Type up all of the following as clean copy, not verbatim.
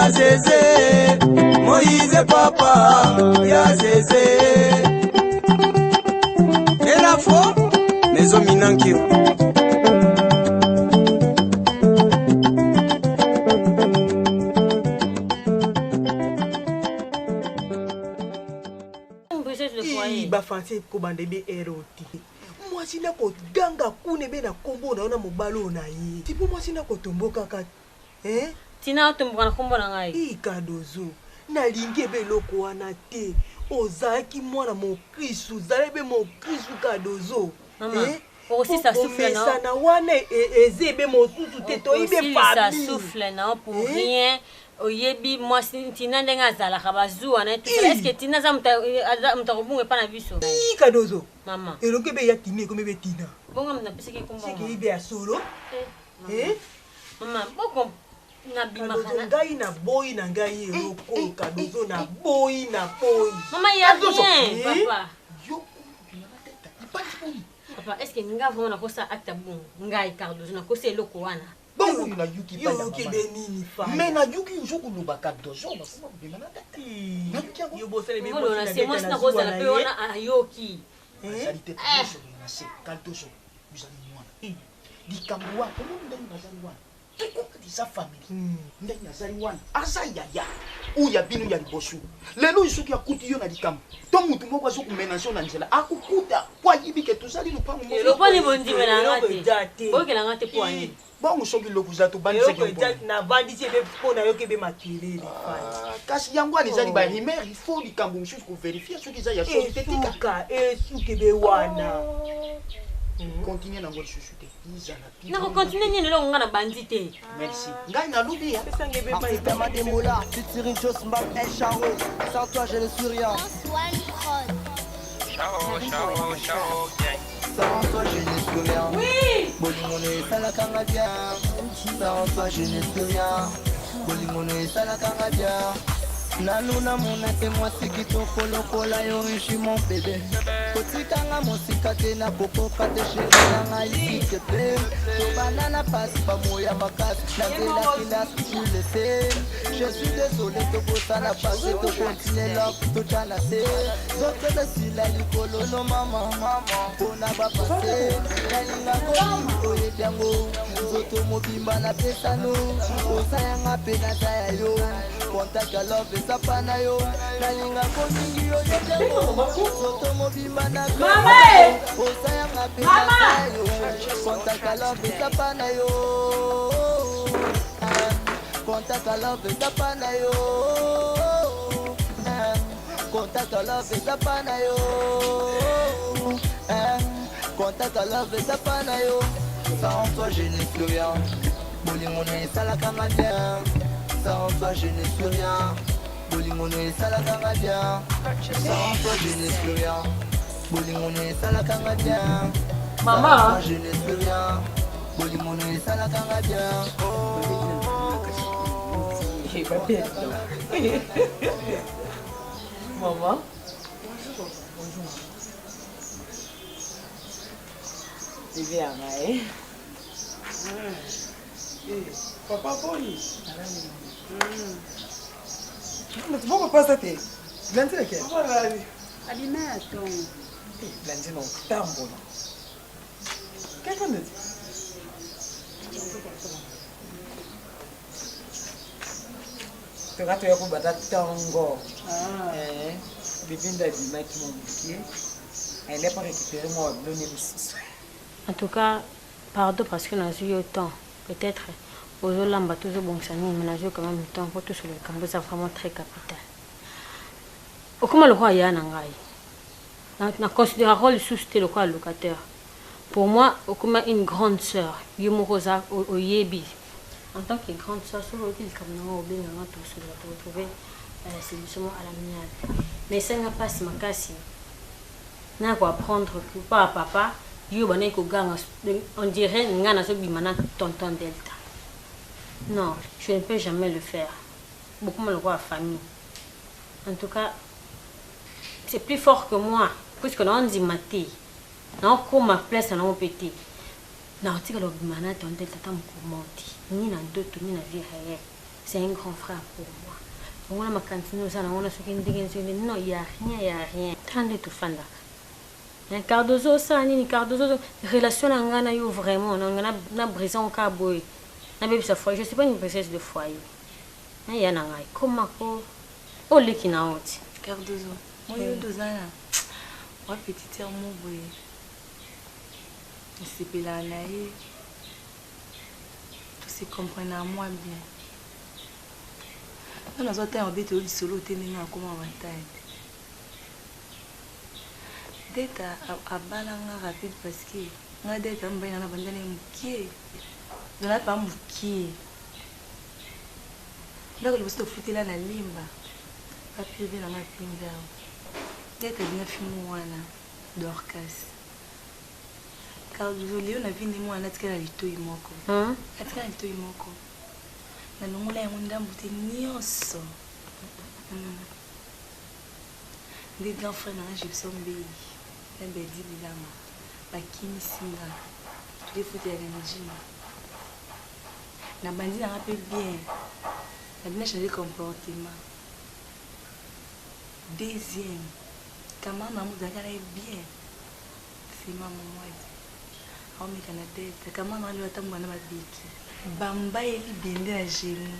ya Zézé, Moïse papa, ya Zézé. Et la fois, Maison Minankiro. Bafanse ko bandebe eroti. Moi sina ko ganga kune be na kombo na ona mobalo na ye. Tipo moi sina ko tomboka ka. Tina tomboka na kombo na ngai. Ikadozo. Na lingi be loko wana te. Ozaki mwana mo Kristu, zalebe mo Kristu kadozo. Mama. Aussi ça souffle non. Ça na wana ezebe mo susu te to ibe famille. Ça souffle non pour rien. Oyebi moi Tina ndenga zala kabazu ana tout ça. Est-ce que Tina za mtakobunga pa na biso? Kadozo. Mama. Eloke be ya Tina ko be Tina. Bonga mna pese ki kombo. Seki ibe ya solo. Mama, boko na bima kana. Ngai na boy na ngai eloko Kadozo na boy na boy. Mama ya bien papa. Yo papa, est-ce que nga vraiment na kosa acte bon ngai Kadozo na kosa eloko wana? Bongo na yuki pa ya mama. Benini fa. Mais na yuki ujoku luba Kadozo na sima bima na tata. Yo bosele be bosi na c'est moi na kosa na pe wana ayoki. Salite Kadozo na se Kadozo uzali mwana. Dikambwa komo ndani bazali wana. Teko sa famille. Ndani azali wana. Asa yaya. Uya binu ya libosu. Lelo isuki akuti yo na dikambo. To mutu moko azo kumenation na nzela. Akukuta kwa yibi ke tuzali lupango mo. Lo pani bondi mena ngate. Boke la ngate po ani. Bongo soki lokuza to bandi seki mpo. Na bandi se be po na yo ke be makileli. Kasi yango alizali ba rimer, il faut likambo msusu ko vérifier soki za ya soki tetika. Esuki be wana. Continuez dans votre chuchoté. Non, continuez ni le on a bandité. Merci. Ngai na lubi ya. Perma des moula, tu tires une chose mbam El Charo. Sans toi je ne suis rien. Sans toi je ne suis rien. Oui. Bolimone salakanga bien. Sans toi je ne suis rien. Bolimone salakanga bien. Naluna monate mwasi kitoko lokola yo rishi mon bébé. Kotikanga mosika te na kokoka te chéri nanga isike te. Tobana na pasi bamoya makasi na zela kila tu le sais. Je suis désolé tokosala pasi tokontinue love totala se. Zote de sila likolo no mama pona bapase. Nalinga komi oyedi yango zoto mobimba na pesano. Osayanga pe na taya yo. Contact your love is up on you. Nalinga komingi yo dejango. Soto mobimba na go. Mama! Osaya ngapi na yo. Contact your love is up on you. Contact your love is up on you. Contact your love is up on you. Contact your love is up on you. Sans toi je n'ai plus rien. Bolingo ne salakanga bien. Sans toi je ne suis rien. Bolingono et salakanga bien. Sans toi je ne suis rien. Bolingono et salakanga bien. Maman. Sans toi je ne suis rien. Bolingono et salakanga bien. Maman. C'est bien, hein? Papa boy. Mais tu vois pas ça t'es. Blanti le quai. Alimento. Blanti non, tambo. Quelqu'un me dit. Tu vas te faire combattre tango. Bibinda dit mec mon pied. Elle n'est pas récupérée moi le numéro 6. En tout cas, pardon parce que nous avons eu autant. Peut-être aux Olamba toujours bon ça mais nous avons quand même le temps pour tout sur le camp, c'est vraiment très capital. Comment le roi y a nangai? Na considère rôle sous le roi locataire. Pour moi, comme une grande sœur, Yumorosa Oyebi. En tant que grande sœur, sur le comme nous au bien tout sur le retrouver solution à l'amiable. Mais ça n'a pas si ma casse. N'a quoi apprendre que pas papa. On dirait tonton Delta. Non, je ne peux jamais le faire. Beaucoup me le voient à famille. En tout cas, c'est plus fort que moi. Puisque nous on dit maté. Nous comme ma place dans mon petit. Nous on dit que le bimana tonton Delta tam monti. Ni dans d'autres ni dans vie réelle. c'est un grand frère pour moi. On a ma cantine, on a ce qui est non, il n'y a rien. Tant de tout fan là. Cardozo, ça, ni Cardozo, relation n'a eu vraiment, on a brisé un carboy. Je sais pas une princesse de foyer. Il y a un comment oh les qui n'a honte. Cardozo, moi je suis là. Moi petite sœur mon boy. C'est pas là tout se comprend à moi bien. On a sorti en date au solo tenir comme avantage. Date à balanga rapide parce que on a date en bain na bandana mukie. On a pas mukie. Là le poste fouté là na limba. Papier bien na pinda. Date bien film wana Dorcas. Cardozo Léon a vu ni moi natikala litoi moko. Natikala litoi moko. Na longola ya ndambu te nyonso. Des grands frères na Gibson Bay. Nembe di bilama. Bakini singa. Les photos ya l'énergie. Na bandi na rappel bien. Na bien changer comportement. Deuxième. Comment maman zakala bien. C'est maman moi. On me kana tête. Comment on lui attend mwana babiki. Bamba eli bende na jeni.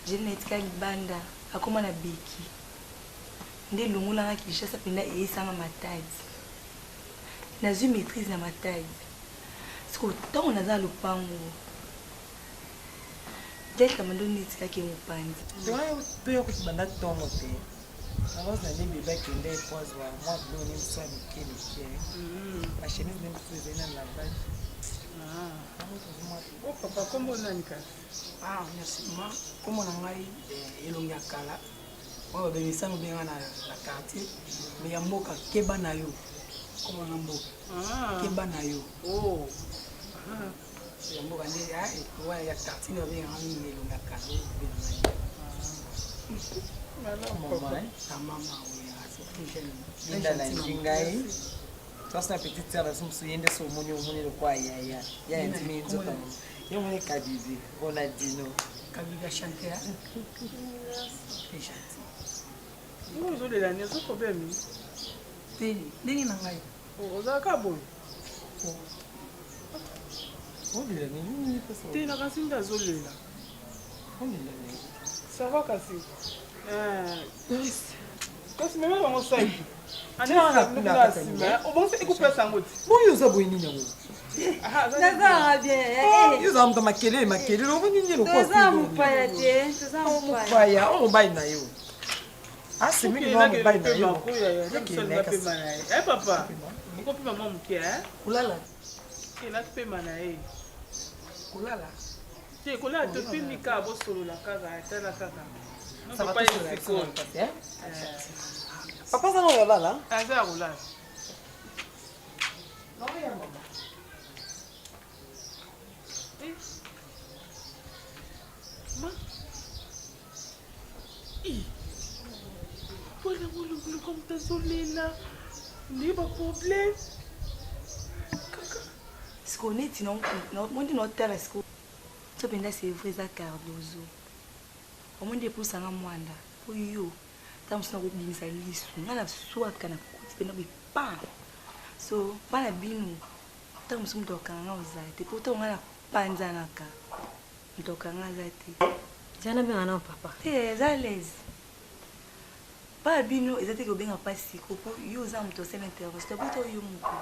Jeni etika libanda akoma na biki. Nde lungula nga kishasa penda esanga matadi. Nazu maîtrise na matadi. Siko tant on a dans le pango. Dès que mando nitika ke mupandi. To yo kutibanda tongo te. Avant ça les bébés qui les posent moi donner ça qui la chemise même faisait dans la base. Oh papa comment on a nika? Ah merci moi comme on a ngai elonga kala. Moi ba misa no benga na la quartier mais ya mboka keba na yo. Comme on a mboka. Keba na yo. Oh. Ya mboka ni ya ya quartier no benga ni elonga kala. Linda na ngai. Sasa petite sœur là sommes yende so moni le kwa ya ntimi nzoka. Yo moni kabibi bona dino. Kabibi chanter. C'est gentil. Nous on est là, nous sommes problème. Teni, ndenge na ngai. Oh, za ka bon. Oh bila nini pesa. Teni na kasi ndazolela. Oh bila nini. Ça va kasi. Kasi meme bango sai. Ani na kuna sima. O bon se couper sangoti. Bon yo za boyini nyango. Naza bien. Yo za mta makele lo nini lo kwa. Naza mpaya te, naza mpaya. Mpaya o bai na yo. Ah c'est mieux que no bai na yo. Eh papa. Niko pima mama mkia Kulala. Ila pema na Kulala. Tie kola to pimika bo solo la kaza tala kaka. Ça va pas se faire. Papa ça non là là. Ah ça roule. Non ya maman. Ma. Voilà le comme ta solela. Ni ba problème. Ce qu'on est non moi non terre ce que tu penses c'est vrai ça Cardozo. Au moins des pour ça mwanda. Pour yo. Tant que ça vous bien ça lisu. Ngala soit kana kuti pena bipa. So bana binu. Tant que mtu kanga uzate. Poto ngala panza naka. Mtu kanga zate. Jana bien non papa. Eh à l'aise. Pas binu ezate ko benga pasi ko yo za mtu c'est l'intervention. Poto yo muko.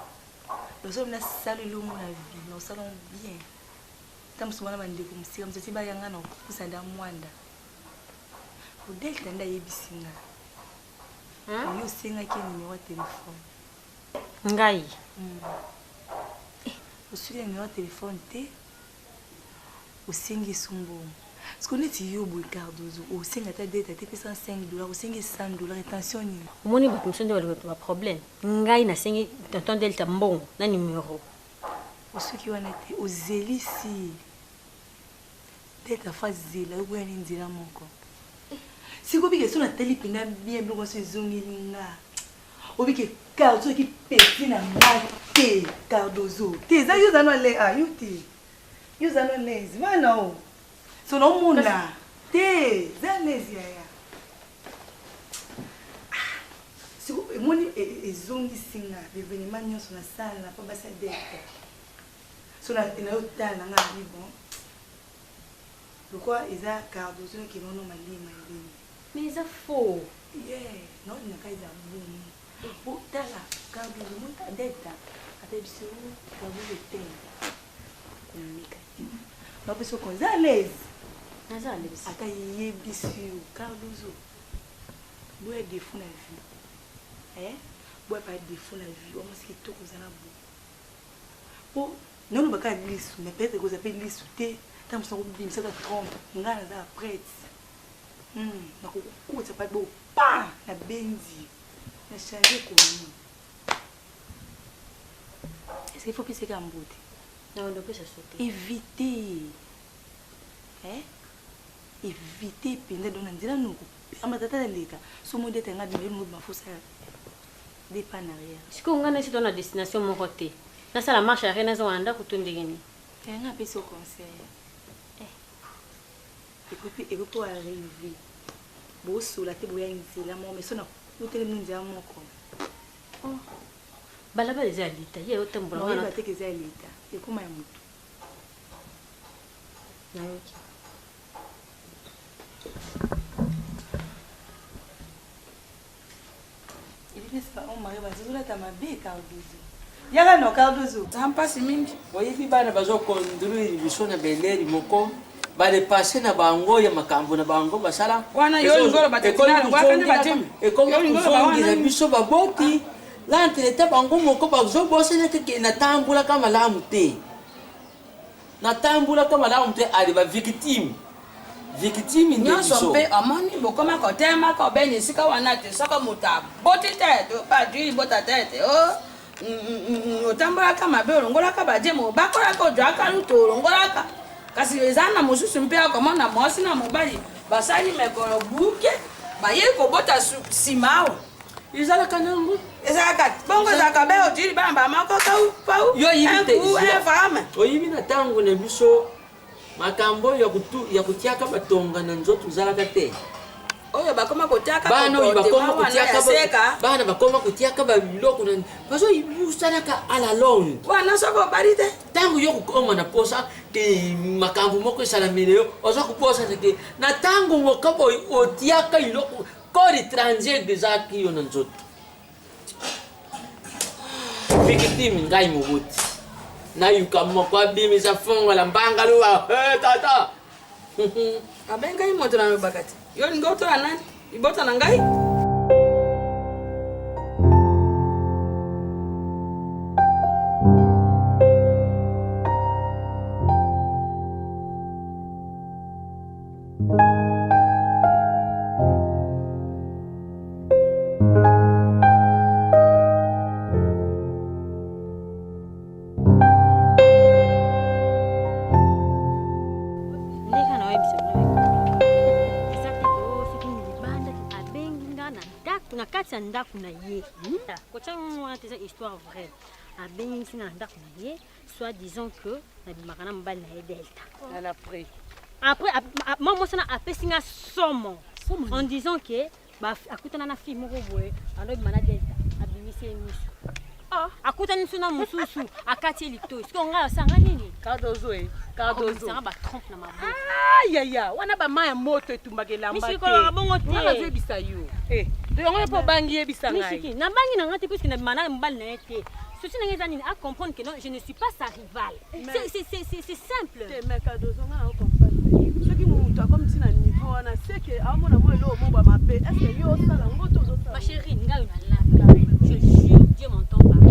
Nous sommes dans la salle de la vie, nous salons bien. Tant que nous avons des comme si nous étions bien en pour ça dans Mwanda. Pour dès que nous avons bisinga. Nous singa qui numéro de téléphone. Ngai. Au sujet numéro de téléphone té. Au singi sumbo. Ce qu'on est yo boy Cardozo, au singa ta dette té $5, au singi $100 attention ni. Moni ba tumsonde ba problème. Ngai na singi tonton delta mbon na numéro. Au ceux qui ont été aux élici. Dette fa zela ou en ndila moko. Si ko bike sona teli pina bien bien se zongilinga. O bike Cardozo qui pète na mate Cardozo. Te za yo za no le a yo te. Yo za no le. Va no. So no muna. te zalezi yaya siko emoni ezongisinga bevenema nyonso na sala na mpo basadeka so nayotala na nga ali bon lokwa eza cardozo nakenono malima ebeni mais eza faux naolinaka eza bomu tala cardozo mota deta ata biso cardozo tenda komeka te bapeso konza alezi naza alezi ata yebisi yo cardozo boya defu na vie boya pa defu na vie omasi kitoko oza na bo po nono baka lisu mais peut-être koza mpe lisu te ta mosango bimisaka trompe ngai naza prête nakokokota pa bo pa na benzi na change komi est-ce qu'il faut piseka mbote naondopesa sote éviter éviter pende dona nzela noko amatata leka somo dete nga bimeli mo mafusa des pas en arrière siko nga nasi tona destination moko te nasala marche arrière nazo anda kutundegeni nga pesa conseil ekopi arriver bosola te boya nzela mo mais sona kutelemi nzela moko balabala eza ya lita ye otambola oyeba teke eza ya lita ekoma ya motu nayoki yaka no cardozo mpasi mingi oyebi bana bazokonduluiri biso na beleri moko badepasse na bango ya makambo na bango basala ekokuzongela biso baboti lanteleta bango moko bazobosana keke natambulaka malamu te ali bavictime nyonso mpe omoni bokoma kotemaka obeni esika wana te soko moto aboti tete padri bota tete otambolaka mabe olongolaka badiemo bakolaka ojwaka luto olongolaka kasi eza na mosusu mpe akomona mwasi na mobali basali mekolo buke bayei kobota nsima awa ezalaka nango ezalaka bongo ezalaka be ojiri bana bamoko pau oyibi na ntango na biso makambo ya kutiaka batonga na nzoto ezalaka te oyo bakoma kotiaka bana bakoma kotiaka babiloko na bazoyibusanaka ala longue wana soko obali te ntango yo kokoma na posa ke makambo moko esalamele yo oza koposa teke na ntango mokopo otiaka iloko corps étranger ezalaki yo na nzoto victime ngai mobuti nayuka moko abimisa fongola mbangaluwa tata abengai moto na lobaka te yo lingi otola nani libota na ngai ndako na ye kotianga wana te eza histoire vraie abengisi na ndako na ye soit disant que nabimaka na mobali na ye delta après moi mosana apesinga somo en disant que akutana na fille moko boye andobima na delta abimisi ye miso akutani so na mosusu akati ye litoyi siko ngai osanga nini cardozo batrompe na maboko yaya wana bama ya moto etumbaka elamba te misikoloka bongo te nazoyebisa yo yango mpo obangi yebisa ngai nabangi na ngai te puisque nabima na mobali na ye te souci na ngai eza nini à comprendre que non je ne suis pas sa rivale c'est simple mais cardozo ngai aocomprendre soki moto akomisi na niveau wana seke aomona mo elo omobwa mabe estce yo osala ngo to ozosala ma chérie ngai nalaka je jure Dieu m'entend pas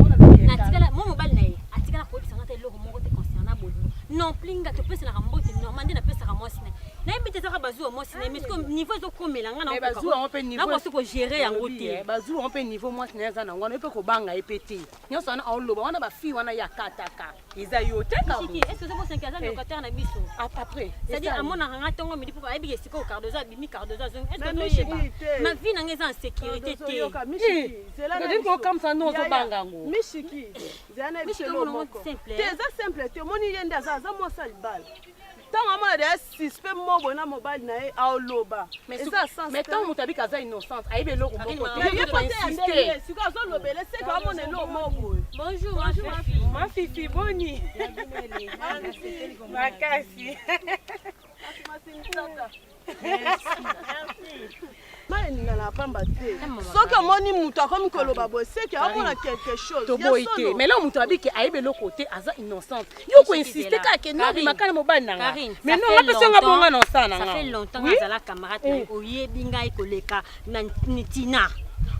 natikala mo mobali na ye atikala koyebisanga te eloko moko te concernant bolingo non plinga topeselaka mbote normal nde napesaka mwasi na ye nayebi te ezaka bazwa mwasi na ye mais niveau ezokomela nga nakosi kogere yango te bazwa yango mpe niveau mwasi na ye eza nango wana mpe kobanga ye mpe te nyonso wana aoloba wana bafille wana ya kataka eza yo te est-ce ozobosanki aza locataire na biso après c'est-à-dire amonaka nga ntongo midi mpo ayebika esika o cardozo abimi cardozo azongi est-ce ozoyeba ma vie na nga eza en sécurité te okamisa nde ozobanga yango mishiki simple te eza simple te omoni ye nde aza mwasi ya libala ntango amona deya suspect moko na mobali na ye aoloba eza sens mais ntango moto abika aza innocente ayebi eloko moko sikoyo azolobele seka amona eloko moko Bonjour, ma fifi boni makasi mayeninga na pamba te soki omoni moto akomi koloba boye seke amona quelque chose toboyi te mais là moto abiki ayebi eloko te aza innocente yo koinsiste kaka kende obimaka na mobali na nga mais non ngapesi nga bonga na osala na nga ça fait longtemps azala camarade na oyebi ngai koleka na tina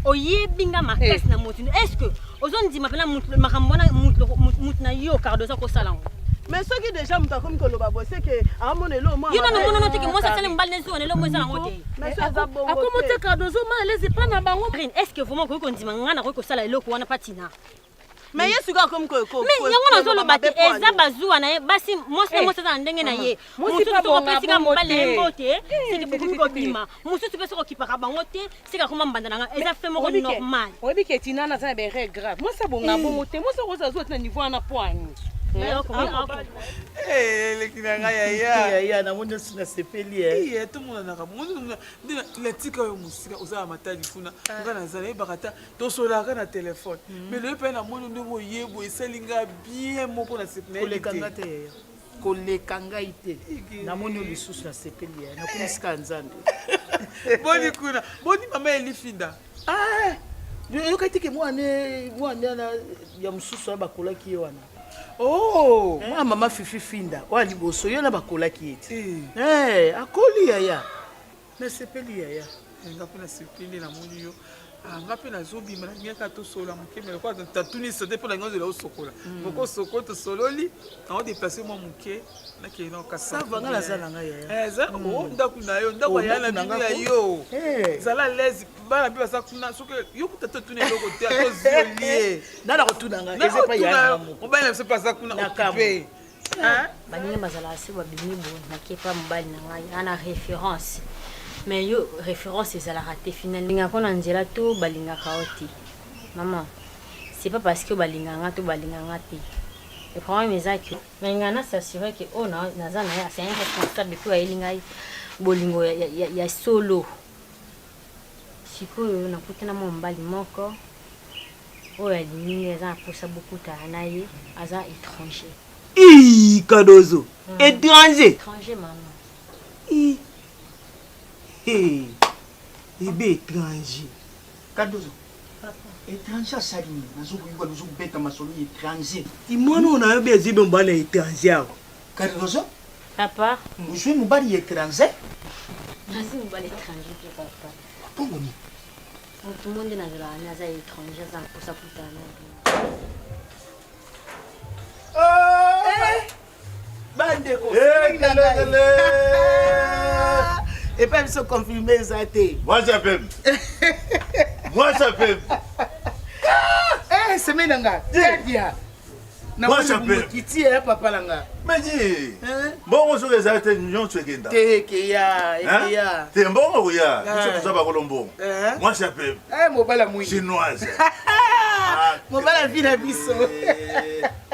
oyebi nga makasi na motu est-ce que ozondima mpena makambo wana motu na yo Cardozo kosala ngo mais soki déjà moto akomi koloba boye seke amona eloko moko yo nano monono teke mwasi asali mobali nesi wana eloko ezala ngo te akomo te Cardozo ma alezi epa na bango est-ce que vraiment koki kondima nga nakoki kosala eloko wana mpa tina mais ye sikoyo akomi mais yango nazoloba te eza bazuwa na ye basi mwasi na mwasi aza na ndenge na ye mosusu tokopesika mobali na ye mbote seke bokomi kobima mosusu mpe soki okipaka bango te seke akoma mbanda na nga eza fe moko normal oyebi ke tina naza na bere grave mwasi abonga bongo te mwasi okoza azwa te na niveau wana po ani eleki na ngai yaya namoni osi nasepeli tomonanaka letika oyo mosika ozala matali kuna nga nazala yebaka ta tosolaka na telefone mais loye mpe namoni ndenge oyebo esali nga bien moko na kolekanga te koleka ngai te namoni oyo lisusu nasepeli nakomisika ya nzambe boni kuna boni mama elifinda yokai teke mwana ya mosusu oyo bakolaki ye wana mwana mama fifi finda oya liboso yo na bakolaki ye te akoli yaya nasepeli yaya nga mpe nasepeli namoni yo nga mpe nazobima nangiyaka tosola moke me lokwa tatuni sote mpo nangi ozela osokola moko osokola tosololi nango deplace mwa moke nakei nakasavanga naza na ngai yaya eza ndako na yo ndako aya na bino ya yo zala lese bana mpe baza kuna soki yo kuta totuna eloko te atozolie nana kotuna ngai eza pa yana moko mobali na biso mpe aza kuna okipe baninga bazala ase babimi boye nakepa mobali na ngai ana référence mais yo référence ezalaka te final lingaka na nzela to balingaka o te maman c'est pas parce que balinganga to balinganga te le problème eza ke balinga na s'assurer que o naza na ye c'est un responsable po ayeli ngai bolingo ya solo sikoyo nakuti na mobali moko oyo alingi eza na posa bokutana na ye aza étranger Cardozo étranger maman ebe étranger Cardozo étranger asali nini nazokoyeba nazobeta masolo étranger imwana oyo nayobi ezibe mobali ya étranger awa Cardozo papa ozwi mobali ya étranger nazi mobali étranger te papa pongoni motu monde nazalaka ni aza étranger aza mposa kutana bandeko epa biso confirme eza te moi j'appelle semaine nanga dia nakiti ya papa nanga meji mbongo soki ezali te nyonso ekenda te ekeya te mbongo koya biso toza bakolo mbongo moi j'appelle mobala mwini chinoise mobala vi na biso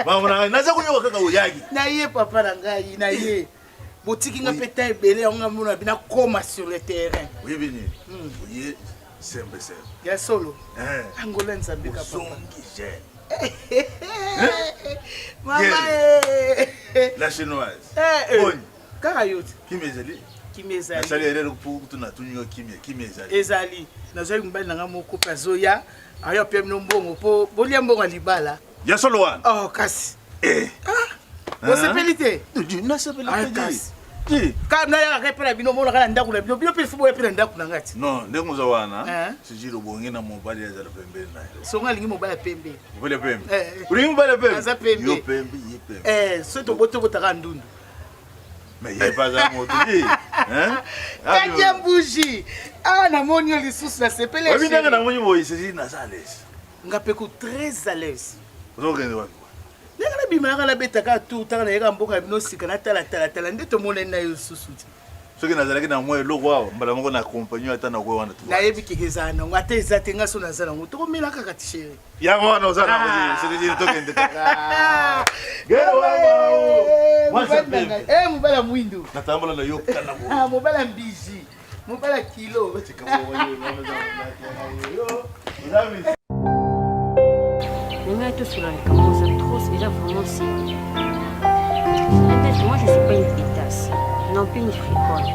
bamona naza koyoka kaka oyaki na ye papa na ngai na ye botiki nga mpe ta ebele yango nga mona bina koma sur le terrain oyebini oye sembe ya solo angola nzambe ka papa mama la chinoise boni kaka yo te kimi ezali nasali erere kutuna tunywa kimi ezali nazali mobali nanga moko mpe azoya ayo mpe mino mbongo mpo bolia mbongo ya libala ya solo wana kasi osepeli te nasepeli kasi nayaka mpe na bino monaka na ndako na bino bino mpe lifuboya mpe na ndako na nga ti non ndenge oza wana sijili obongi na mobali ezala pembeni na ye songo alingi mobali ya pembe mobali ya pembe olingi mobali ya pembe aza pembe yo pembe ye pembe so tobotobotaka ndundu mais ye paza moto ti kadia mbuji namoni yo lisusu nasepeli oyebi ndenge namoni boye sijili naza à l'aise nga mpe ko très à l'aise ozokende wapi ndenge nabima naka nabetaka tu taka nayeka mboka ya bino sika natalatala nde tomonani na yo lisusu ti soki nazalaki na mwa eloko awa mbala moko na accompagne ata na kwe wana tu nayebi kekeza nango ata eza te nga so naza nango tokomela kaka ti chéri yango wana oza nango soki tokende mobala mwindo natambola na yo kana mobala mbiji mobala kilo ngai tosola likambo ça trop c'est déjà vraiment sérieux. Moi je suis pas une pétasse non plus une fricole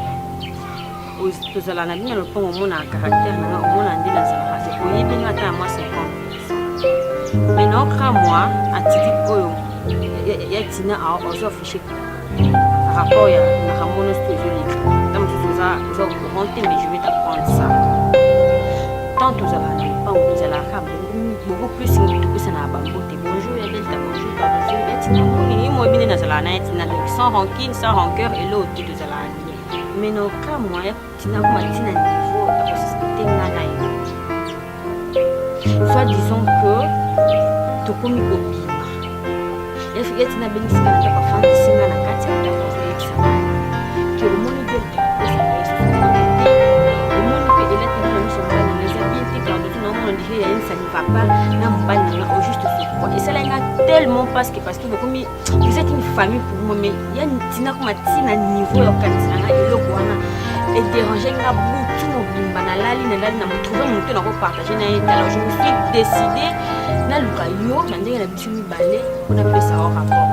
tozala na bino lopango omona caractère nanga omona nde nazalaka te oyebi nga ata ya mwa 50%. Mais naokra moi attitude oyo ya tina ozoaffiche par rapport ya makambo nyonso tozoleka ta mosusu oza courant te mais je vais t'apprendre ça. Tant tozala na lopango tozalaka beaucoup plus topesa na bambote bonjour ya delta bonjour pardon ya tina moni moi bino nazala na ya tina donc sans rancune sans rancœur et l'autre tozala mais non cas moi tina kuma tina niveau ta possibilité ngana yo soit disons que tokomi kobima ya tina benisi kana ta fandi singa na kati ya ndako ya kisana que au monde de ça au monde que il est dans son plan mais ça bien fait quand tout le monde dit il ça ne va pas na mbani na au juste ce quoi et ça là tellement parce que comme vous êtes une famille pour moi mais il y a une tina kuma tina niveau ya kanisa na eloko wana et déranger nga beaucoup mobimba na lali na me trouver mon temps na partager na yeta alors je me suis décidé na luka yo na ndenge na biso mibale on appelle ça au rapport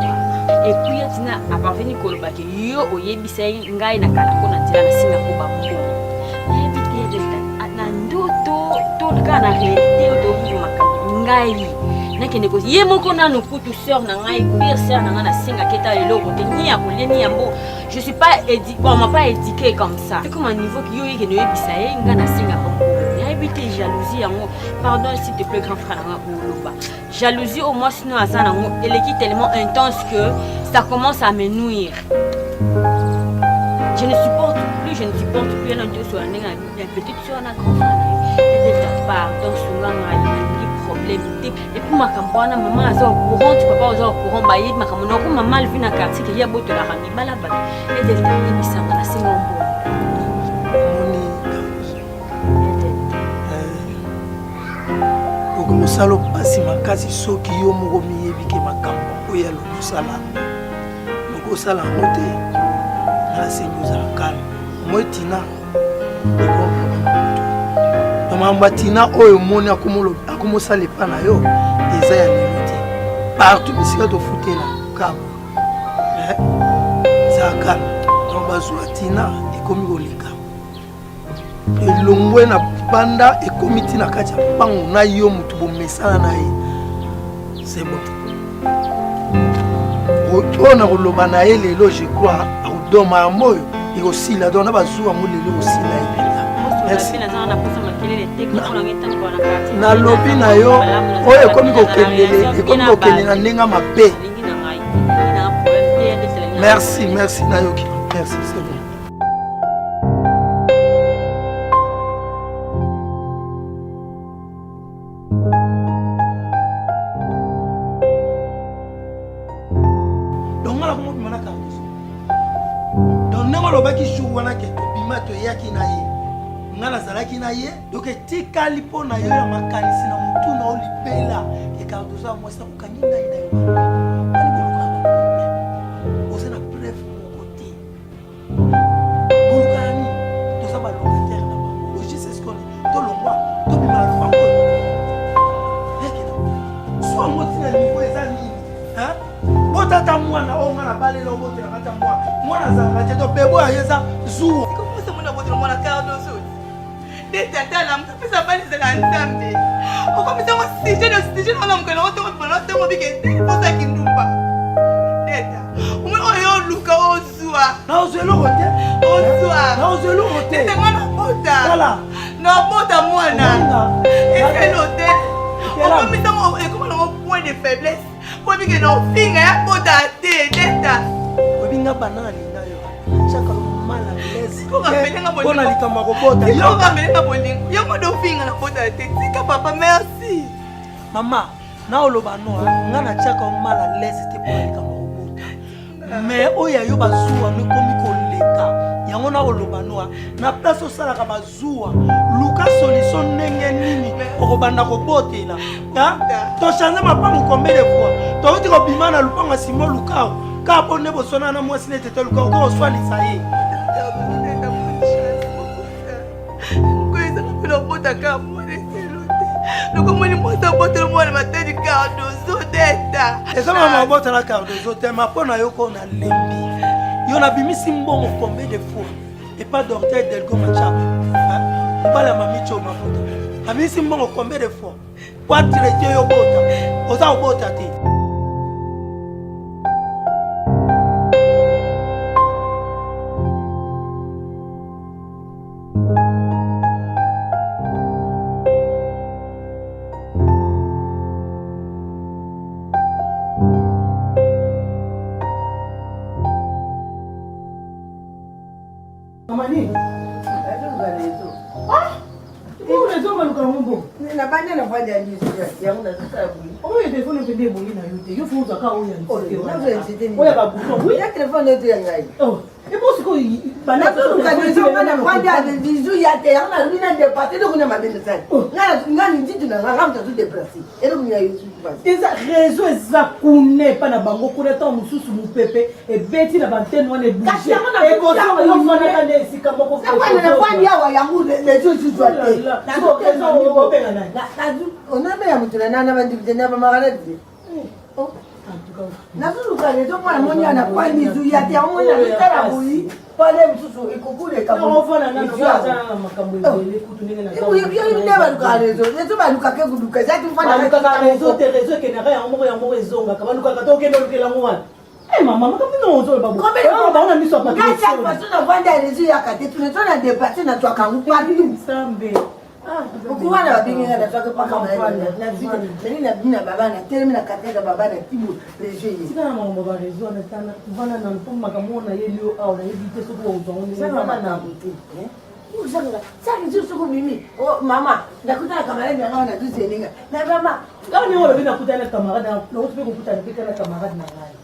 et puis ya tina a parvenir koloba ke yo oyebisa ngai na kala ko na tila na singa ko ba mbo mais vite na ndoto to kana réalité to bimaka ngai nakende ko ye moko nanu kutu sœur na ngai pire sœur na na singa keta lelo ko te ni ya kolie ni yambo je suis pas éduqué on m'a pas éduqué comme ça c'est comme un niveau qui yo yeke no yebisa ye nga na singa ko ya ebité jalousie yango pardon s'il te plaît grand frère na ngoloba jalousie au moins sinon azana ngo eleki tellement intense que ça commence à me nuire. Je ne supporte plus un autre sur la petite soeur na grand frère et de ta part donc souvent problème et puis ma campagne maman a au courant tu papa au courant ba yid ma campagne ko maman vu na quartier que ya boto la rami bala ba et de ta ni bisanga na singa mbo moni mosalo pasi makasi soki yo moko miyebi ke makambo oyo ya losala okosala ngo te na senyoza calme moi tina mambo tina oyo moni akomosala epa na yo eza ya lelo te partout bisika tofutela kabo eza calme donc bazwa tina ekomi koleka elongwe na banda ekomi tina kati ya mpango na yo motu bomesana na ye c'est bon oyo na koloba na ye lelo je crois akodoma yango oyo ekosila donc na bazwa yango lelo ekosila ebela merci nalobi na yo oyo ekomi kokende na ndenge mabe merci nayoki merci c'est bon donc etikali mpo na yo ya makanisi na motu na olipela ekardoza mwasi na kokangi ngai na yo oza na preuve moko te bolukani toza balocataire na bango logis escole tolongwa tobima na lupango ekena swango ntina niveau eza nini botata mwana oyo nga na balela obotelaka ta mwana azalaka te to bebo ayo eza zuwa mwana cardozo tata na mpesa bali zela nzambe okomisa ngo sije na mkelo otongo bike posa kindumba tata umwe oyo luka ozwa na ozelo rote tata mwana bota voilà na bota mwana efelo te okomisa ngo ekoma ngo point de faiblesse po bike na ofinga ya bota te tata obinga banana linga yo chaka mala lezi kona likamba kobota yo ngamelenga bolingo yo modo finga na bota te tika papa merci mama na oloba no nga na chaka mala lezi te po likamba kobota mais oya yo bazuwa no komi koleka yango na oloba noa na place osalaka bazuwa luka solution ndenge nini okobanda kobotela tochange mapango combien de fois touti kobima na lupango simo lukao ka bonde bosona na mwasi nete te lukao ka oswanisa ye koyeza napela obotaka moneselo te lokomoni mwasi abotela mwana matedi cardozo deta eza mama obotela cardozo te ma mpo na yo ko na lembi yo nabimisi mbongo combien de fois et pas d'orteil delgo machap bala mamicho mafuta nabimisi mbongo combien de fois po atraite yo bota oza obota te réseau eza kune pa na bango kuna ta mosusu mopepe ebeti na bantene wana ebougeekosoyomonaka nde esika moko onabeya mutuna nana bandikitena bamakanadie nazuluka leto mwana moni ana kwani zuya te amoni na bui pale msusu ikukuleka ukuwana babinga na twaka paka na vita na bina baba na terme na kateka baba na tibu rejeyi sika na mambo ba rezo na tana tuvana na mpoma kamona yelio au na yebite soko uzongoni sana na mtu uzanga sasa ndio soko mimi oh mama nakutana kamaradi na na duze ninga na mama kama ni wale bina kutana kamaradi na wote biko kutana pika na kamaradi na ngai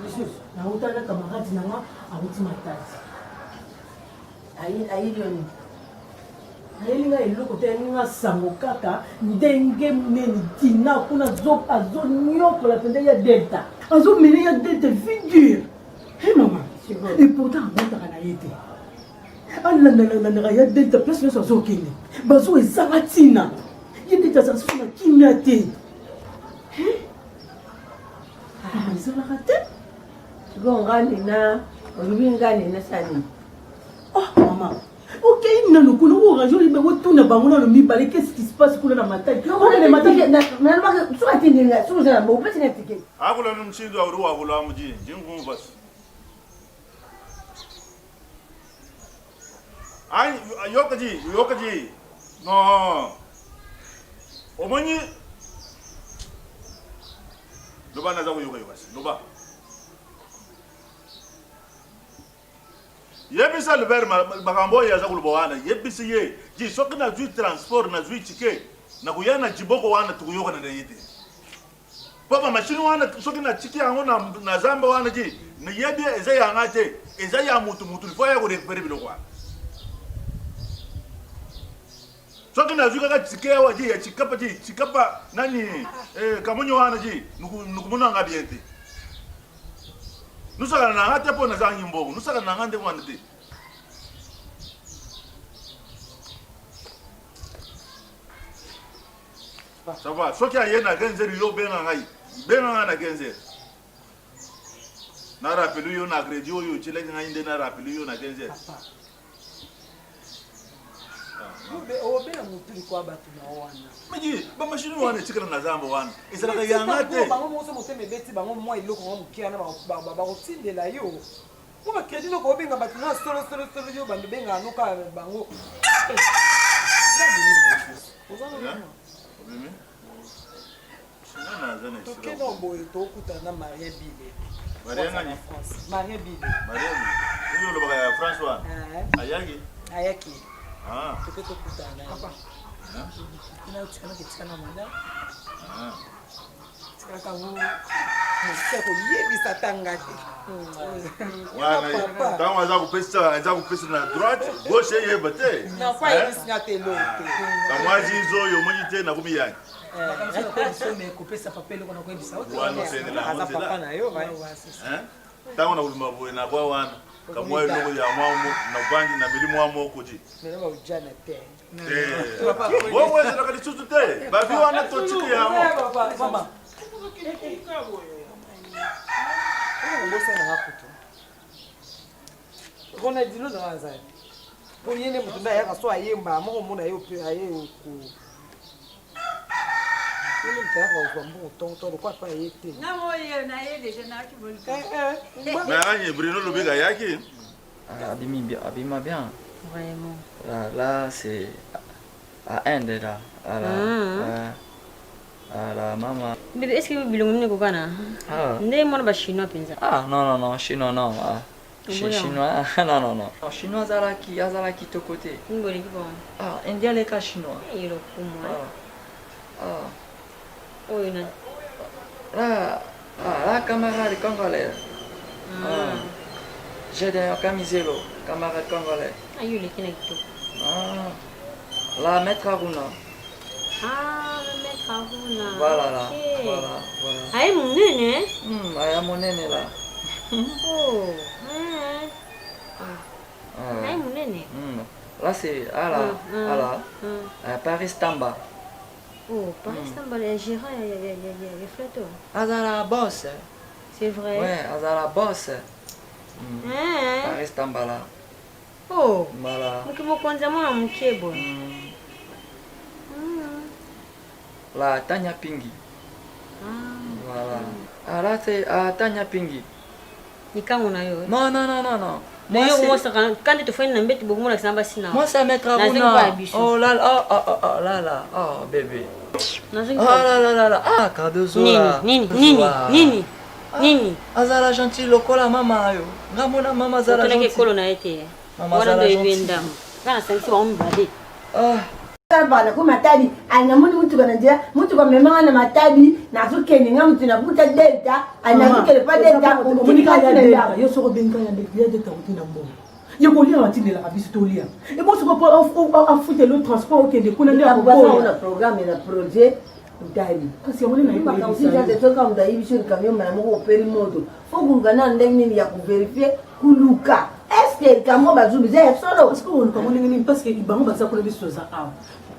Jesus na utana kamaradi na nga abuti matati ayi lioni ayelinga eloko te ayelinga sango kaka ndenge neni tina kuna azonyokola pende ya delta azomene ya delta figure he mama et pourtant abotaka na ye te alandalandaka ya delta place nyonso azokende bazo ezanga ntina ye delta azasusu na kimia te ezalaka te siko nganina olobi nganina sani oh mama ok, non, non, non, non, non, non, non, non, non, non, non, qu'est-ce qui se passe pour la matin? Non, non, non, non, non, non, akula numshindo awuru wabula muji jingu bas ay yokaji no omoni doba na zago yoka bas doba yebisa lever makambo ya zakulu bwana yebisi ye ji sokina zui transport na zui tike na kuyana jiboko wana tukuyoka na yete papa machine wana sokina tike yango na zamba wana ji na yebe eza ya ngate eza ya mutu fo ya ko récupérer biloko sokina zui kaka tike wa ji ya chikapa nani kamonyo wana ji nukumuna ngabiente nusaka na ngate po na zangi mbogo nusaka na ngande wana te ça va soki ayena genzeri yo benga na genzeri na rappelu yo na crédit yo chile ngai nde na rappelu yo na genzeri obela mutuli kwa batu na wana maji ba machine wana tikala na zambo wana ezalaka yanga te bango moso motema ebeti bango mwa eloko ngo mokia na bakotindela yo mo bakredi loko obenga bato na solo yo bando benga anoka bango tokenda boye tokutana na Marie Bile Marie Bile oyo lobaka ya François ayaki toke tokutana ina utikana kitikana madame tikaka vo seko yebisa tangaki wana tango aza kupesa na droite gauche yeba te non pas yebisinga te lo te kamwazi izo yomonyi te na kumi yangi kopesa papa eloko na koyebisa aza papa na yo ntango na kolima boye na bwa wana kamwa eloko ya mwamo na bandi na milimo wa moko di mena baujana te bongo ezalaka lisusu te babi wana totiki yango mama ngosana hakuto ronaldino na azali po yene mutu nda yaka so ayemba moko mona yo pe aye ku yene mutu yaka kwa mbo tonto kwa pa yete na moye na ye déjà na ki boli mais anye Bruno Lobega yaki abima bien vraiment là c'est à Inde là la maman. Bébé, est-ce que vous voulez nous connaître? N'est moi pas chinois pensa. Ah non chinois non. Chinois non. Chinois azalaki to côté. Ngoli ki bon. Ah indien les cas chinois. Il le pour moi. Oh il la camarade congolais. J'ai des camiselo, camarade congolais. Ah il est qui n'est tout. La maître Aruna. Ah, le maître Aruna. Voilà. Aïe mon nene. Aïe mon nene là. Oh. Aïe mon nene. Là c'est Paris Tamba. Oh, Paris Tamba, les gérants, il y a les flottos. Azala boss. C'est vrai. Ouais, Azala boss. Paris Tamba là. Oh. Voilà. Mkibo kwanza mwana mkebo. La Tanya Pingi. Voilà. Là c'est Tanya Pingi. Ni kangu na yo. Non. Moi c'est quand tu fais une mbete beaucoup la samba sina. Moi ça mettre Aruna. Oh là. Oh bébé. Oh là. Ah Cardozo là. Nini. Azala gentil lokola mama yo. Ngamona mama azala gentil. Toleke kolo na ete. Mama azala gentil. Kana sensi ba mbade. Bana ko matadi ana mutu kana njia mutu kwa memanga na matadi na sukeni nga mutu na buta delta ana kele pa delta komunika ya delta yo soko benga ya delta utina mbo yo ko lia matindi la kabisi to lia e bo soko afute le transport ke de kuna ndia ko na programme na projet ndali kasi yamone na iba ka usija de toka mdai bisho kamyo na mo peri moto fokungana ndenge ya ku verifier kuluka. Est-ce que comment bazubi zé solo parce que on comme ngini parce que ibango baza ko biso za a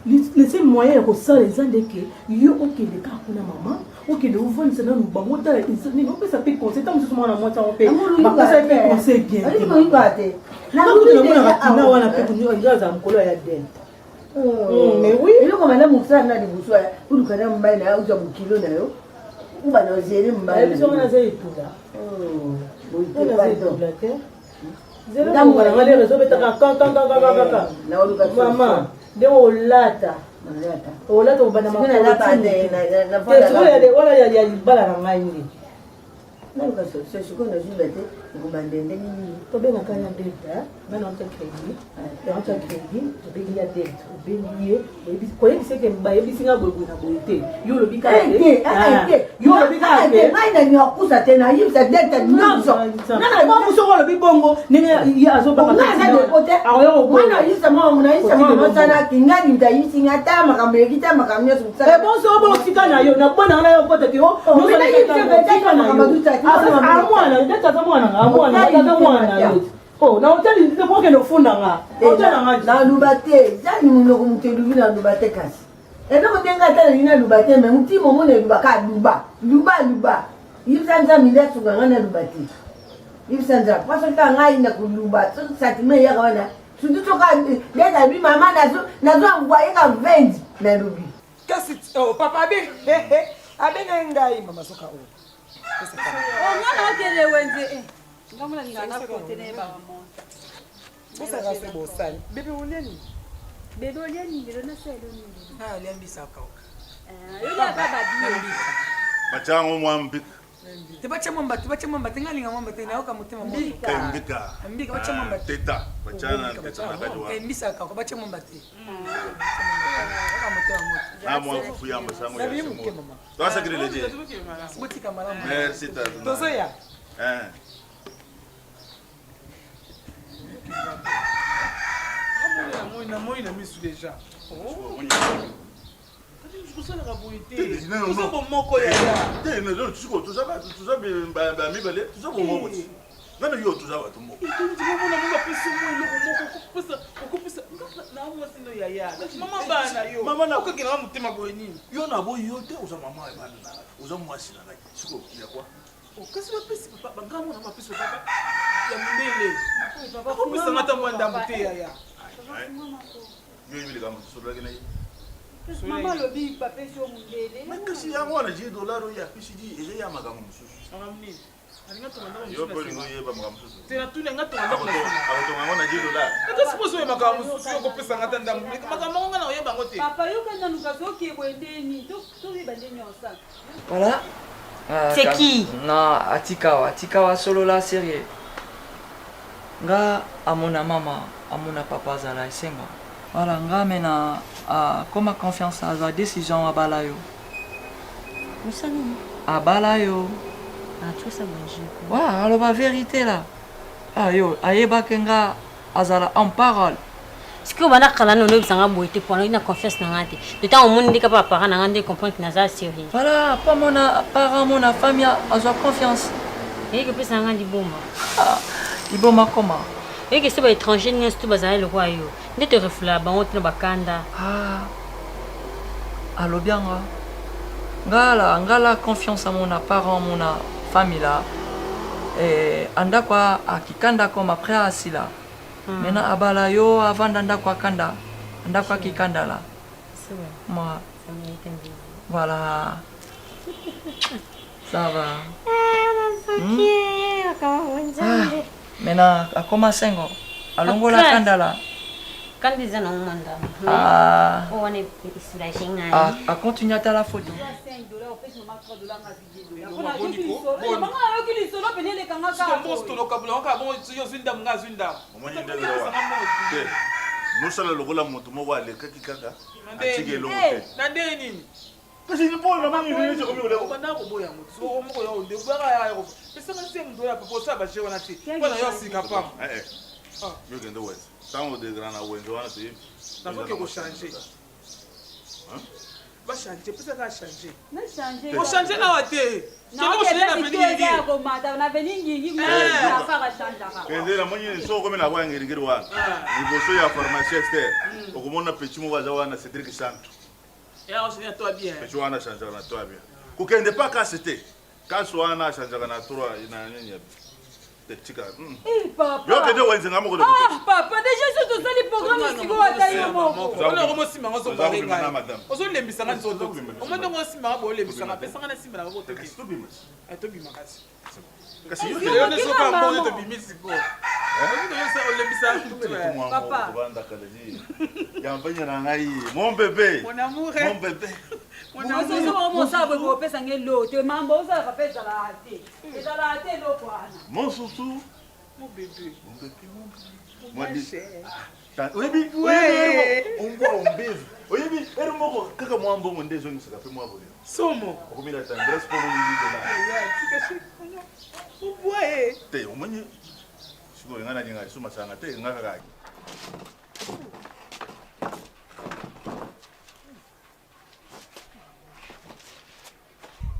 les seuls moyens ko ça les ande que yo OK de ka kuna mama OK de ouvrir ça nous bango ta ni on peut s'appeler conseil tant que mwana mwata on peut ba ça peut conseil bien ali ko ngate na ko na wana pe kunyo ngaza mkolo ya denta mais oui il ko mana musa na di buswa ulu kana mbaye na uja bukilo nayo uba na zeli mbaye biso na zeli pula oui pardon zero ngwana ngale rezo betaka kaka mama ndio olata ubana makolo wala ya bala na ngai ndi nanga so shikona jibete ngubandende nini to benga kanya delta bana on crédit on crédit to benga delta bengiye ko yebise ke mbaye bisinga bwebu na boite yo lo bika yo lo bika ngai na nyakusa tena yibisa delta nyonso nana ba musoko lo bibongo ninga ya azo baka ayo mwana yisa mama sana kingani ndayisi ngata makamekita makamnyoso bonso bo tika na yo na bona na yo pote ke o no tika na yo amwana ndata mwana yo oh na hoteli ndite boke no funda nga hoteli nga na lubate jani muno kumtelu na lubate kasi eno kotenga tele ina lubate me mutimo mone lubaka luba yibsanza mile tsunga na lubate yibsanza pasaka ngai na kuluba satime ya kawana tutoka leta bi mama nazo ngwaye ka vendi na lubi kasi oh papa abenga ngai mama soka o ngana okele wenze ngamula ngana kote ne ba mama bosa ga se bosani bebe uneni bebe uneni ndilo na selo ni liambisa ka yule baba bibi machango mwambi Tebacha mwambate ngalinga mwambate na yoka mutema Mbika. Mbika bacha mwambate. Teta. Bachana teta na kajwa. Mbisa ka bacha mwambate. Na mwa kufuyamba sango ya simu. Twasa kireleje. Butika malamu. Merci tata. Tozoya. Moi, na misu déjà. Mama lobi papesi omundele. Makasi yango wana $10 ya pisiji eze ya makambo mususu. Ngamni. Alinga tonga Yo poli ngoye ba makambo mususu. Tena tuna nga tonga ndako. Akotonga ngona $10. Eka suppose we makambo mususu yo kopesa ngata ndamu. Makambo ngana oyeba ngote. Papa yo kanda nukazoki bwendeni. To bibandeni osa. Voilà. C'est qui? Non, Atikawa solo la série. Nga amona mama, amona papa zala esenga. Voilà, nga mena comme confiance à la décision à balayo. Où ça non? À balayo. Ah, tout ça manger. Ouais, alors la vérité là. Ah yo, ayeba kenga azala en parole. Ce que bana kala no lobi sanga boité pour na confiance na ngati. De temps au monde ka papa na ngande comprendre que na za sérieux. Voilà, pas mon parent, mon famille a confiance. Et que peut sanga di boma. Ah, di boma comment? Et que c'est pas étranger ni c'est bazala le roi yo. Ne te refla ba on na bakanda. Ah. Allo bien nga. Ngala confiance à mon parent, mon famille là. Et anda kwa akikanda comme après asila. Maintenant abala yo avant d'anda kwa kanda. Anda kwa kikanda là. C'est vrai. Moi. Ça mérite un bisou. Voilà. Ça va. Maintenant akoma sengo. Alongola kanda là. Quand des ans on manda. Ah. On est la chinga. A continuer à la photo. Nusala lokola moto moko alekaki kaka atiki eloko te. Nande nini? Kasi ni pole na mami vile komi ole. Bana ko boya moto. So moko yo nde baka ya ko. Pesa ngase ndo ya popo sa ba je wana ti. Bana yo sika pam. Yo kende wet. Tango de grana wenzo wana ti. Na faut que ko changer. Va changer, pesa ka changer. Na changer. Ko changer na wate. Na ko changer na beningi. Ko mata na beningi na fara changer. Kende la monyi so komi na kwa ngiri wana. Ni boso ya pharmacie externe. Okomona petit mo waza wana Cédric Santo. Ya on se toi bien. Petit wana changer na toi bien. Ko kende pas ka c'était. Ka so wana changer na toi ina nini ya. Papa. Yo kende wenze ngamo ko. Ah papa, déjà c'est tout ça les programmes qui vont atayo moko. On a remosi mango so ba renga. Ozo lembisa ngani so to. O mondo ngo simba bo lembisa ngapesa pesa ngana simba na ko to. Kasi to bimas. To bima kasi. Kasi yo ne so ka bo to bimisi bo. Yo sa o lembisa. Papa. Banda kalaji. Yambanya na ngai. Mon bébé. Mon amour. Mon bébé. Mon amour. Mon sabe ko pesa ngelo. Te mambo za ka pesa la ate. Pesa la ate lo kwana. Mon soussou. Mon bébé. Mon bébé. Mon chéri. Oyebi, oyebi, oyebi, eri moko kaka mwambo nde zo ngisaka pe mwabo. Somo. Okomila tendresse pour nous vivre là. Uboye. Te omonye. Siko ngana nyinga suma sanga te ngaka kaki.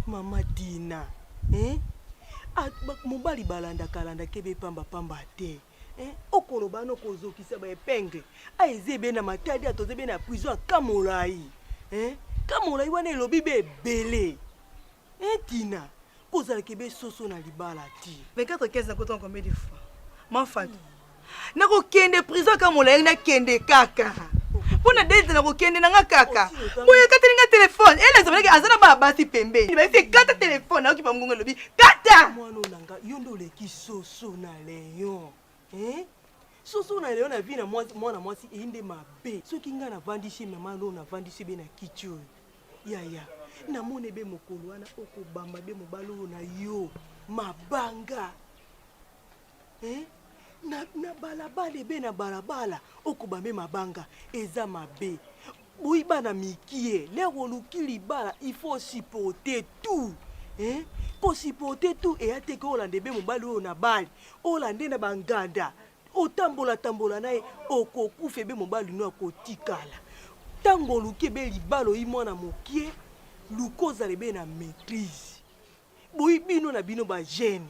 Mama Dina, mobali balanda kalanda kebe pamba pamba te. Okolo bano kozokisa ba epingle. Aizebe na matadi atozebe na prison kamolai. Kamolai wana elobi be belé. Dina, kozala kebe soso na libala ti. 24 15 na koton combien de fois? M'enfant. Nako kende prison kamolai na kende kaka. Pona date na ko kende na nga kaka. Boye katelinga telefone. Ele zabana ke azana ba basi pembe. Ba fe kata telefone na okipa mgongo lobi. Kata. Mwana nanga yondo leki soso na leyo. Soso na leyo na vi na mwana mwasi inde mabe. Soki nga na vandishi mama ndo na vandishi be na kicho. Ya. namone be mokolo wana okobamba be mobali oyo na yo mabanga na balabala ebe na balabala okobambe mabanga eza mabe boyi bana mikie lero oluki libala il faut supporter tout po supporter tout eya teke olanda ebe mobali oyo na bali olande na banganda otambola na ye okokufa ebe mobali no akotikala ntango oluki ebe libala oyi mwana mokie lukozala ebe na maîtrise boyi bino na bino bagene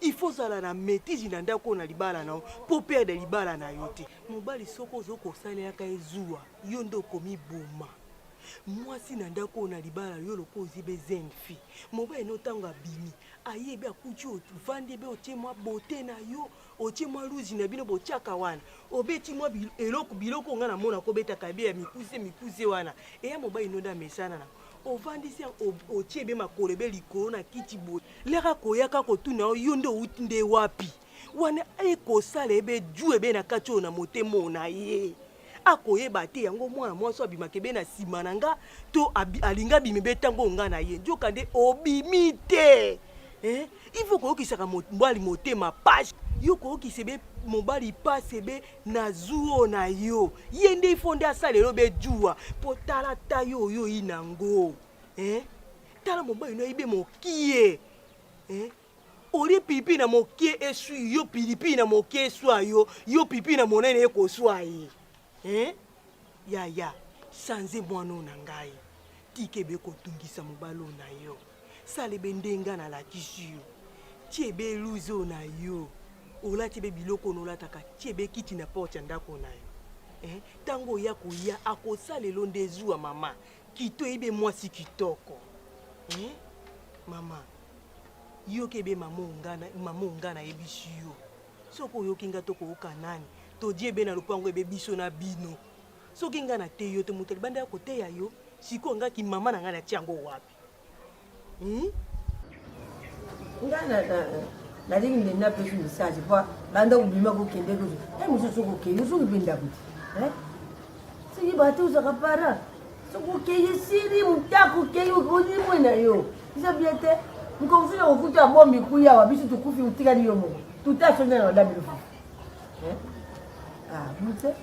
il faut zala na maîtrise na ndako na libala na po perdre libala na yo te mobali soko ozokosalelaka ezuwa yo nde okomiboma mwasi na ndako na libala yo loko ozibe jeune fille mobali no ntango abimi ayebi akuti ovandi ebe otie mwa bote na yo otie mwa luzi na bino botiaka wana obeti mwa biloko nga na mona kobetaka be ya mikuse wana eya mobali no nde amesana na ovandisi otie ebe makolo ebe likolo na kiti boye leka koyaka kotuna yo nde outi nde wapi wana ekosala ebe ju ebe na kati oyo na motema na ye akoyeba te yango mwana mwasi abimaka ebe na nsima na nga to alinga abima ebe ntango nga na ye nzoka nde obimi te ifo koyokisaka mobali motema pasi yo koyokisa ebe mobali pasi ebe na zuo na yo ye nde ifo nde asalelo ebe juwa mpo tala ta yo oyo oyi nango tala mobali no ayibe mokie oli pipi na mokie esui yo pilipi na mokie esua yo pipi na monene ekosua ye yaya sanze mwana oyo na ngai tike ebe kotungisa mobali oyo na yo sala ebe ndenga na lakisi yo tie ebe eluzi oyo na yo olati ebe biloko ono olataka tie ebe kiti na porte ya ndako na yo ntango oya koya akosalelo nde ezuwa mama kito ebe mwasi kitoko mama yoki ebe mama ongana yebisi yo soki oyoki nga tokoyoka nani todi ebe na lopango ebe biso na bino soki nga na te yo te moto libanda ya koteya yo sikoyo ngaki mama na ngai natia yango wapi nalingi ndeni napesi message po banda kobima kokende kozo mosusu okokeye soki mpe ndakuti soki bato ozaka para soki okeye siri motako okeye olimwe na yo eza bie te mokomosusu ya kofuta ya bombi kuya awa biso tokufi otikali yo moko tutasonga na badabilo mute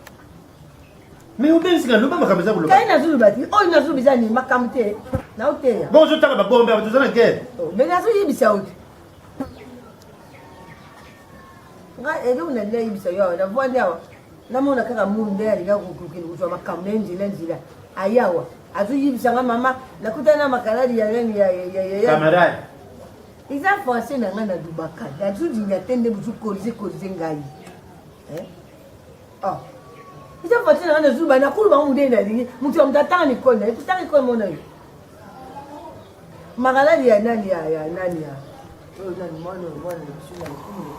mais obengisika loba makambo eza koloba kai nazuluba ti oyo nazuluba eza nini makambo te naoteya bon ozotaka babombe awa toza na guerre me nazoyebisa oti nga eloko nalinga yebisa yo awa navwandi awa namona kaka mulu nde alinga kokokende kozwa makambo na nzela aye awa azoyebisanga mama nakutani na makaladi ya camarade eza français na ngai nadubaka nazudinga te nde bozokolize ngai eza français na ngai nazuba nakuluba mude nalingi moto ya moto atanga nikoli na ye kutanga nikoli mona yo makaladi ya nani ya nani ya nani mwana biso na likulu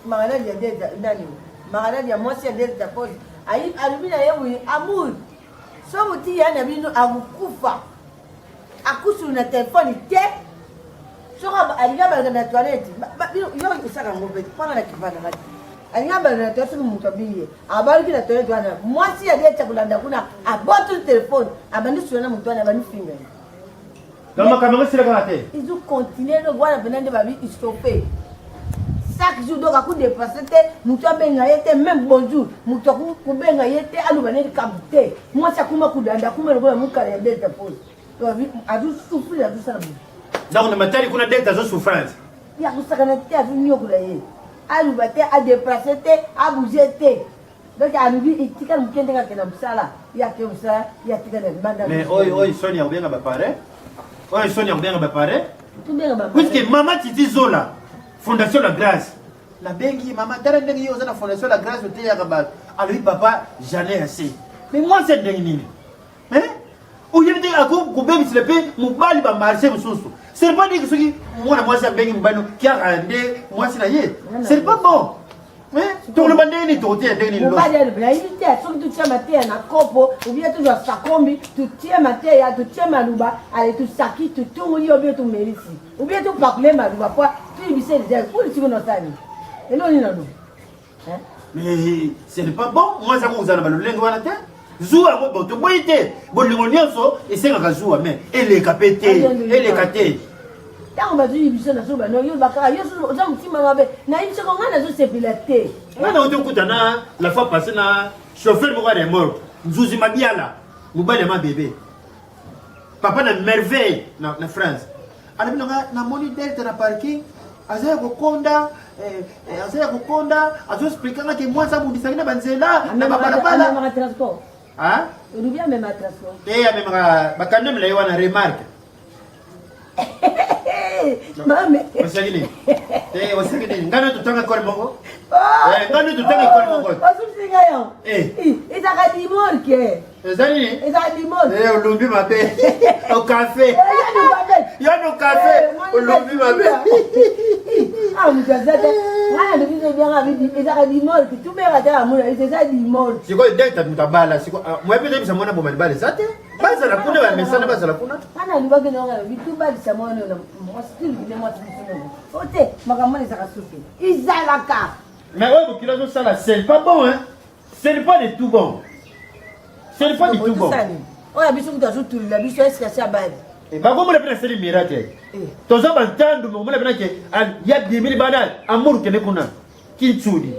makaladi ya nani makaladi ya mwasi ya delta pose alobi na ye boye amour so moti ya na bino akokufa akusulu na telefone te soko alinga balaka na toilette yo osaka yango mpe mpanga na kivana ngati alinga balaka na toilette soki moto abiye abaluki na toilette wana mwasi ya delta kolanda kuna abotoli telefone abandi sula na moto wana abandi finga makambo yango esilakana te izo continue no wana mpena nde babi istope chaque jour donc akudepase te moto abenga ye te même bonjour moto akubenga ye te aloba neti kambo te mwasi akuma kudanda akuma lokola mokala ya delta pose azosouffrir azosala boye donc na matali kuna delta azosouffrance yakosakana te azonyokola ye aloba te adeplace te abouge te donc alobi etikala moke ndenge akenda mosala yake mosala yatikala libanda mais oyo soni ya kobenga bapare oyo soni ya kobenga bapare puisque mama titi zola fondation la grâce nabengi mama tala ndenge yo oza na fondation la grâce oteyaka bato alobi papa jamais assez mais moi se ndenge nini oyebi te akobebisila mpe mobali bamarché mosusu ce n'est pas dire que soki mwana mwasi abengi mobali kiaka nde mwasi na ye ce n'est pas bon tokoloba ndenge nini tokoteya ndenge nini mobali alobela yebi te soki totia mateya na kopo obie tozwa sakombi totie mateya totie maluba ale tosaki totongoli obie tomelisi obie topakule maluba po tuyebisa deja polisi nosani eloni nano mais ce n'est pas bon mwasi ako kozala na balolenge wana te zuwa boto boite bolingo nyonso esengaka zuwa mais eleka pete eleka te ntango bazwi biso na so bano yo bakaka yo oza motima mabe nayebi soko ngai nazosepela te ngana otokuta na la fois passé na chauffeur moko ya remorque nzuzi mabiala mobali ya mabebe papa na merveille na France alobi nanga namoni delta na parking azaya kokonda azoexplikanga ke mwasi abundisaki na banzela na babalabala transport olubi amema transport te amemaka bakande milai wana remarque mame osaki nini osaki nini ngano totanga ekole moko ngano totanga ekole moko osusinga yo ezaka dimorke eza nini ezaka dimorke olumbi mabe okafe yano kafe olumbi mabe mutu azate ngana lobiso byanga ezaka dimorke tubeka te amuna eza dimorke sikoyo delta mutu abala moyepe ebisa mwana boma libala eza te bazala kuna bamesana bazala kuna ngana lubaki nonga bitubalisa mwana mwasitilibile mwasi bisonogo ote makambo wana ezaka suki ezalaka mais oyo bokili azosala ce n'est pas bon hein ce n'est pas de tout bon ce n'est pas du tout bon oyo biso kutu azotulila biso esikasi ya bali bakomona mpe nasali miracle toza bantandu omona mpe nake ya bimili bana amour kende kuna kintsudi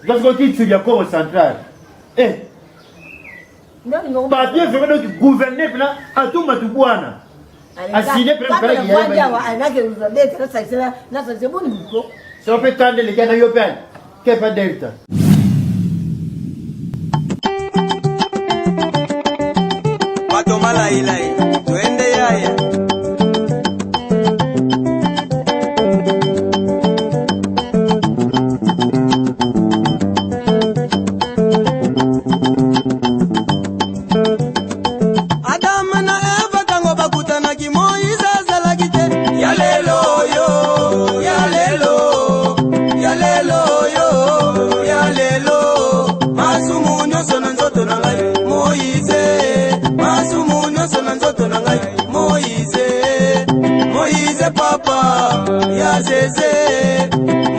gasiko kintsudi ya congo central papier vraiment donc gouverner mpena atuma tu bwana asine so mpe tandelekia na yo mpe kepa delta bato malailai twende yaya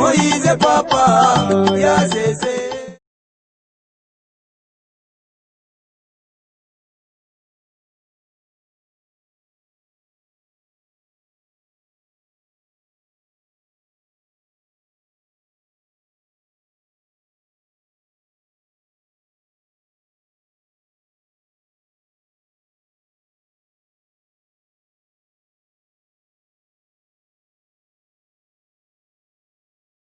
Moïse papa, ya zeze.